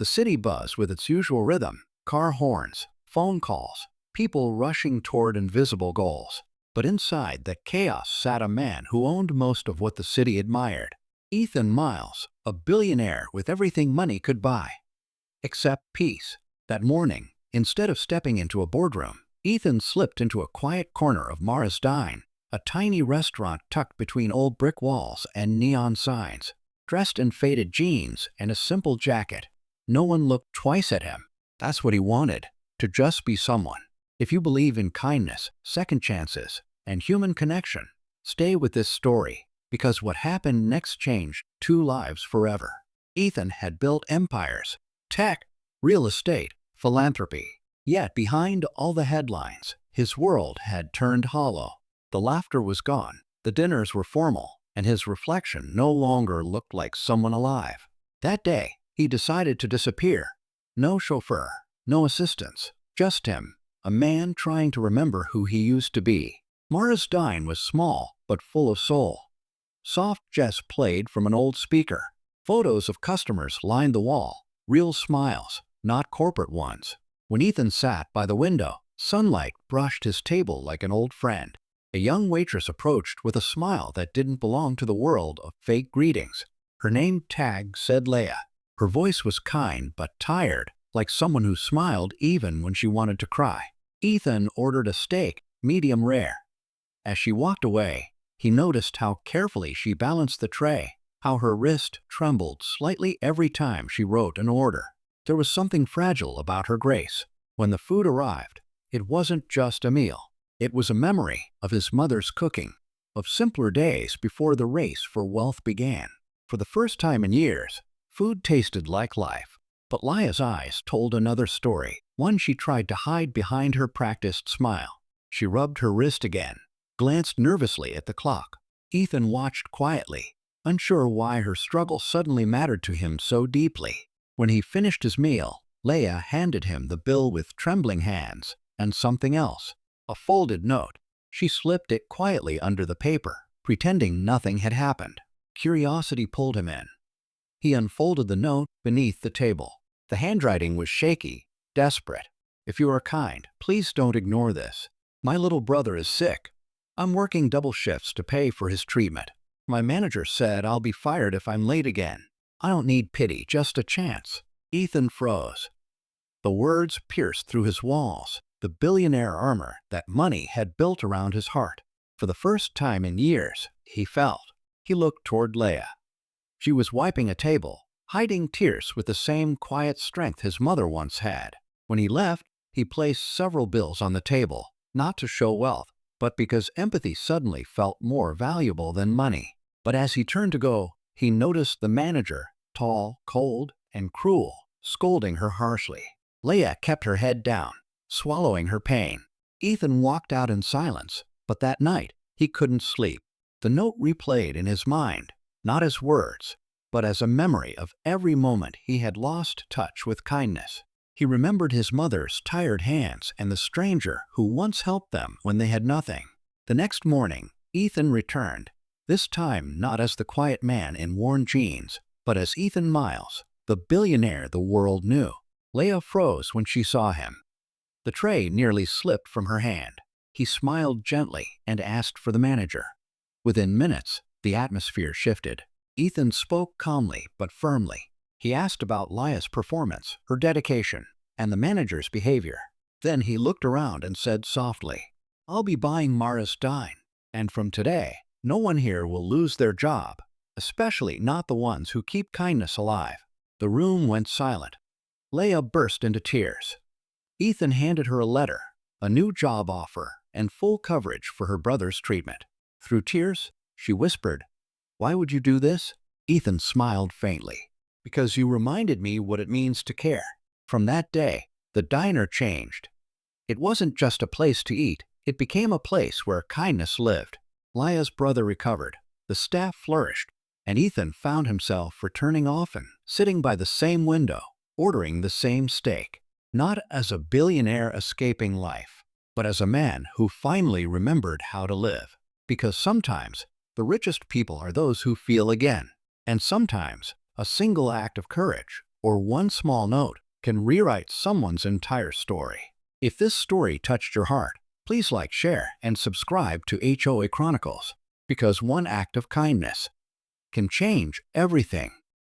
The city buzzed with its usual rhythm, car horns, phone calls, people rushing toward invisible goals. But inside that chaos sat a man who owned most of what the city admired. Ethan Miles, a billionaire with everything money could buy. Except peace. That morning, instead of stepping into a boardroom, Ethan slipped into a quiet corner of Mara's Dine, a tiny restaurant tucked between old brick walls and neon signs. Dressed in faded jeans and a simple jacket, no one looked twice at him. That's what he wanted, to just be someone. If you believe in kindness, second chances, and human connection, stay with this story, because what happened next changed two lives forever. Ethan had built empires, tech, real estate, philanthropy. Yet behind all the headlines, his world had turned hollow. The laughter was gone, the dinners were formal, and his reflection no longer looked like someone alive. That day, he decided to disappear. No chauffeur, no assistants, just him, a man trying to remember who he used to be. Mara's Dine was small, but full of soul. Soft jazz played from an old speaker. Photos of customers lined the wall, real smiles, not corporate ones. When Ethan sat by the window, sunlight brushed his table like an old friend. A young waitress approached with a smile that didn't belong to the world of fake greetings. Her name tag said Leia. Her voice was kind but tired, like someone who smiled even when she wanted to cry. Ethan ordered a steak, medium rare. As she walked away, he noticed how carefully she balanced the tray, how her wrist trembled slightly every time she wrote an order. There was something fragile about her grace. When the food arrived, it wasn't just a meal. It was a memory of his mother's cooking, of simpler days before the race for wealth began. For the first time in years, food tasted like life. But Leia's eyes told another story, one she tried to hide behind her practiced smile. She rubbed her wrist again, glanced nervously at the clock. Ethan watched quietly, unsure why her struggle suddenly mattered to him so deeply. When he finished his meal, Leia handed him the bill with trembling hands, and something else, a folded note. She slipped it quietly under the paper, pretending nothing had happened. Curiosity pulled him in. He unfolded the note beneath the table. The handwriting was shaky, desperate. "If you are kind, please don't ignore this. My little brother is sick. I'm working double shifts to pay for his treatment. My manager said I'll be fired if I'm late again. I don't need pity, just a chance." Ethan froze. The words pierced through his walls, the billionaire armor that money had built around his heart. For the first time in years, he felt. He looked toward Leia. She was wiping a table, hiding tears with the same quiet strength his mother once had. When he left, he placed several bills on the table, not to show wealth, but because empathy suddenly felt more valuable than money. But as he turned to go, he noticed the manager, tall, cold, and cruel, scolding her harshly. Leia kept her head down, swallowing her pain. Ethan walked out in silence, but that night he couldn't sleep. The note replayed in his mind, not as words, but as a memory of every moment he had lost touch with kindness. He remembered his mother's tired hands and the stranger who once helped them when they had nothing. The next morning, Ethan returned, this time not as the quiet man in worn jeans, but as Ethan Miles, the billionaire the world knew. Leia froze when she saw him. The tray nearly slipped from her hand. He smiled gently and asked for the manager. Within minutes, the atmosphere shifted. Ethan spoke calmly but firmly. He asked about Leia's performance, her dedication, and the manager's behavior. Then he looked around and said softly, "I'll be buying Mara's Dine, and from today, no one here will lose their job, especially not the ones who keep kindness alive." The room went silent. Leia burst into tears. Ethan handed her a letter, a new job offer, and full coverage for her brother's treatment. Through tears, she whispered, "Why would you do this?" Ethan smiled faintly. "Because you reminded me what it means to care." From that day, the diner changed. It wasn't just a place to eat, it became a place where kindness lived. Leia's brother recovered, the staff flourished, and Ethan found himself returning often, sitting by the same window, ordering the same steak. Not as a billionaire escaping life, but as a man who finally remembered how to live. Because sometimes, the richest people are those who feel again. And sometimes, a single act of courage, or one small note can rewrite someone's entire story. If this story touched your heart, please like, share, and subscribe to HOA Chronicles, because one act of kindness can change everything.